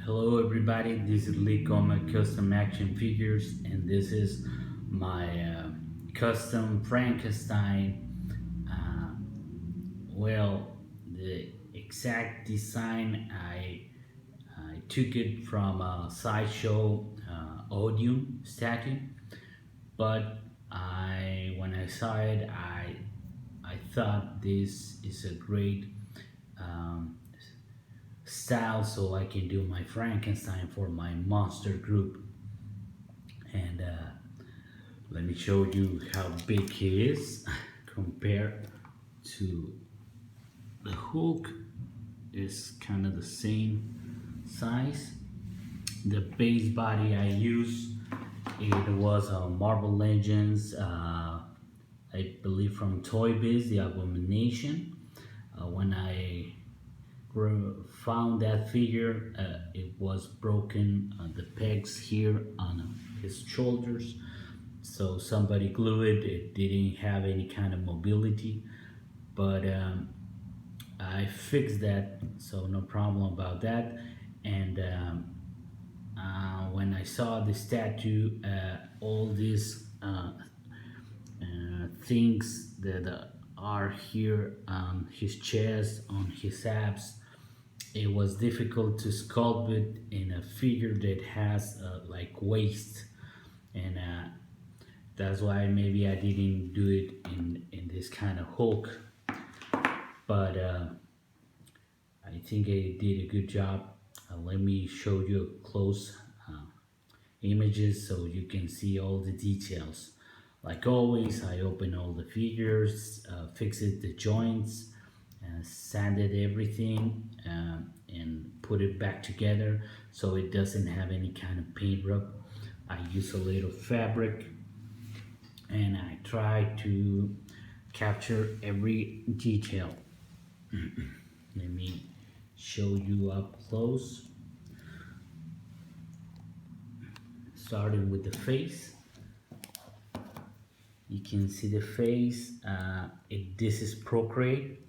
Hello everybody, this is Lee Goma Custom Action Figures, and this is my custom Frankestein. Uh, the exact design I took it from a Sideshow Odium statue, but when I saw it, I thought this is a great um, style so I can do my Frankenstein for my monster group. And let me show you how big he is compared to the Hulk. Is kind of the same size. The base body I used, it was a Marvel Legends, I believe from Toy Biz, the Abomination. When I found that figure, it was broken, the pegs here on his shoulders, so somebody glued it. It didn't have any kind of mobility, but I fixed that, so no problem about that. And when I saw the statue, all these things that are here on his chest, on his abs, it was difficult to sculpt it in a figure that has like waist, and that's why maybe I didn't do it in this kind of Hulk. But I think I did a good job. Let me show you close images so you can see all the details. Like always, I open all the figures, fixed the joints, sanded everything, and put it back together so it doesn't have any kind of paint rub. I use a little fabric and I try to capture every detail. Let me show you up close, starting with the face. You can see the face. This is Procreate,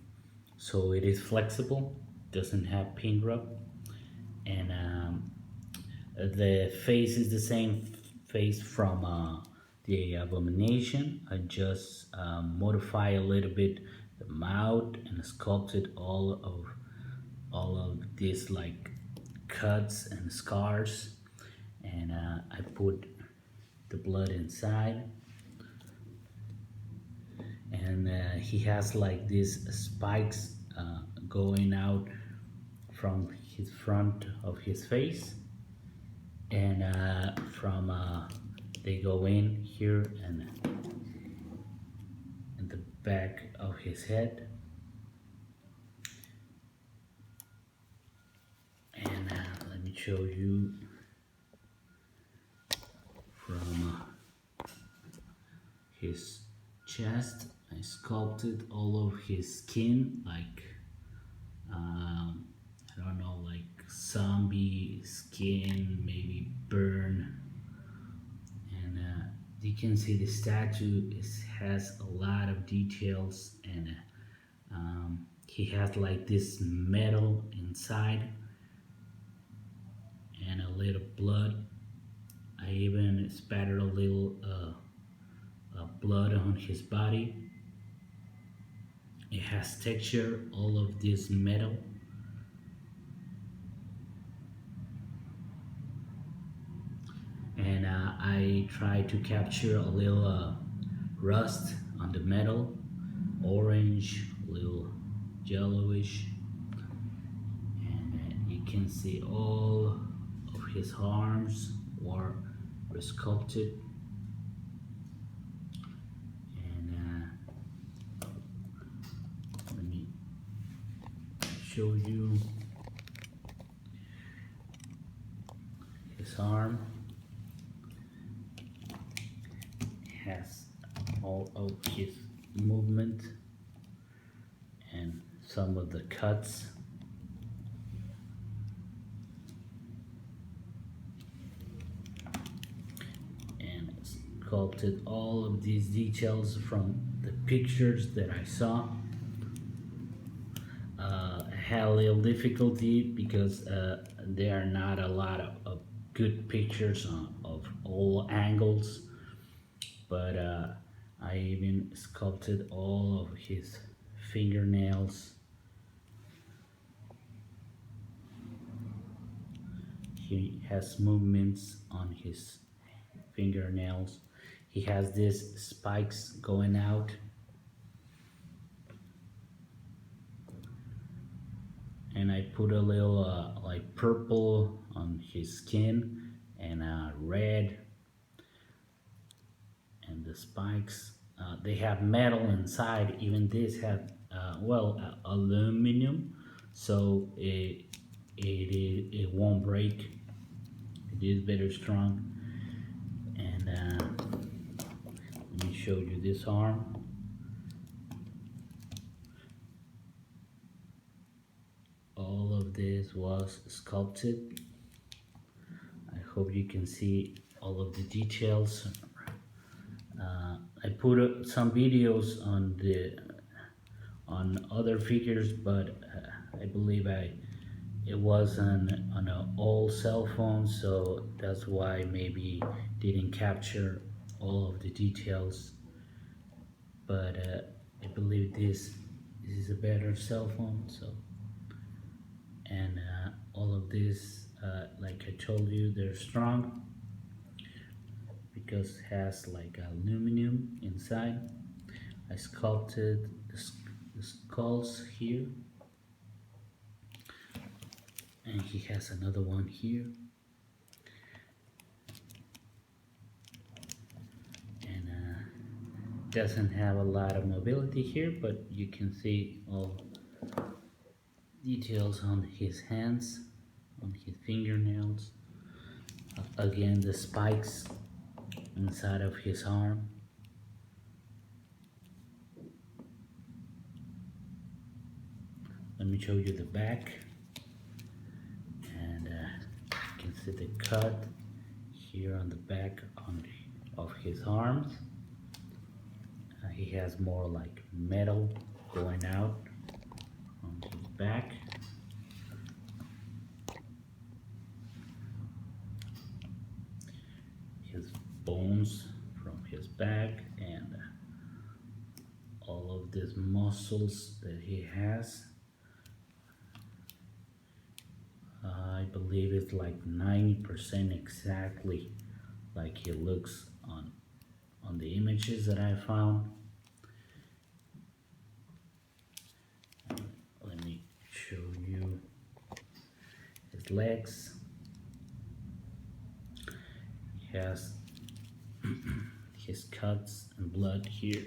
so it is flexible, doesn't have paint rub, and the face is the same face from the Abomination. I just modify a little bit the mouth and sculpted all of these like cuts and scars, and I put the blood inside. And he has like these spikes going out from his front of his face, and from they go in here and in the back of his head. And let me show you from his chest. I sculpted all of his skin like I don't know, like zombie skin, maybe burn. And you can see the statue has a lot of details, and he has like this metal inside and a little blood. I even spattered a little blood on his body. It has texture, all of this metal. And I try to capture a little rust on the metal, orange, a little yellowish. And you can see all of his arms were sculpted. Let me show you his arm. It has all of his movement and some of the cuts. And sculpted all of these details from the pictures that I saw. I had a little difficulty because there are not a lot of good pictures of all angles, but I even sculpted all of his fingernails. He has movements on his fingernails. He has these spikes going out, and I put a little like purple on his skin and red, and the spikes they have metal inside. Even this have aluminum, so it won't break. It is very strong. And let me show you this arm. All of this was sculpted. I hope you can see all of the details. I put some videos on other figures, but I believe it was on an old cell phone, so that's why maybe didn't capture all of the details. But I believe this is a better cell phone. So, and all of this, like I told you, they're strong because it has like aluminum inside. I sculpted the skulls here, and he has another one here, and doesn't have a lot of mobility here, but you can see all details on his hands, on his fingernails. Again, the spikes inside of his arm. Let me show you the back, and you can see the cut here on the back of his arms. He has more like metal going out on his back. His bones from his back, and all of these muscles that he has. I believe it's like 90% exactly like he looks on the images that I found. Let me show you his legs. He has his cuts and blood here.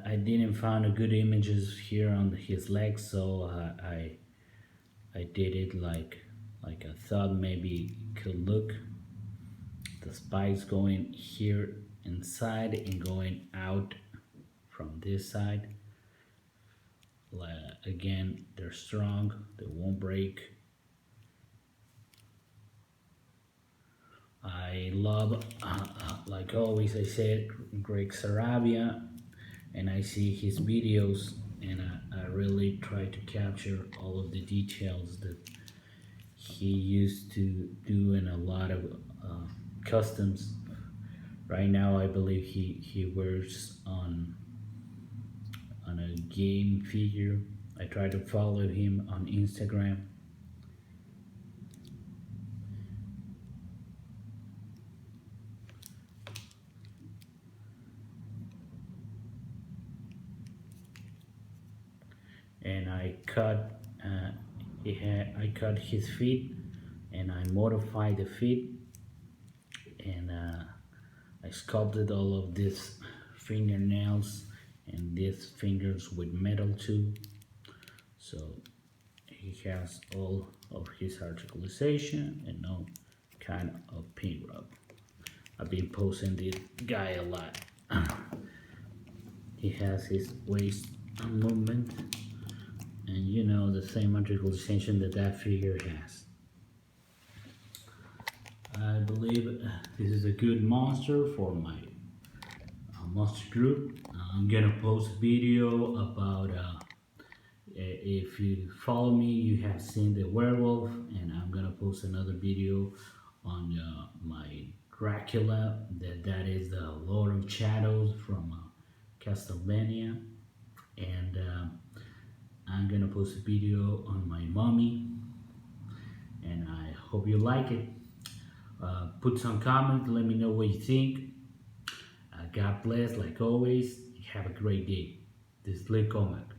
I didn't find a good images here on his legs, so I did it like I thought maybe it could look. The spikes going here inside and going out from this side. Again, they're strong, they won't break. I love, like always I said, Greg Sarabia, and I see his videos, and I really try to capture all of the details that he used to do in a lot of customs. Right now I believe he works on a game figure. I try to follow him on Instagram. And I cut his feet, and I modified the feet, and I sculpted all of these fingernails and these fingers with metal too. So he has all of his articulation and no kind of pin rub. I've been posting this guy a lot. He has his waist movement, and you know, the same articulation that figure has. I believe this is a good monster for my monster group. I'm gonna post a video about if you follow me, you have seen the werewolf, and I'm gonna post another video on my Dracula. That is the Lord of Shadows from Castlevania, and I'm gonna post a video on my mommy, and I hope you like it. Put some comments. Let me know what you think. God bless, like always. Have a great day. This is Lee Comac.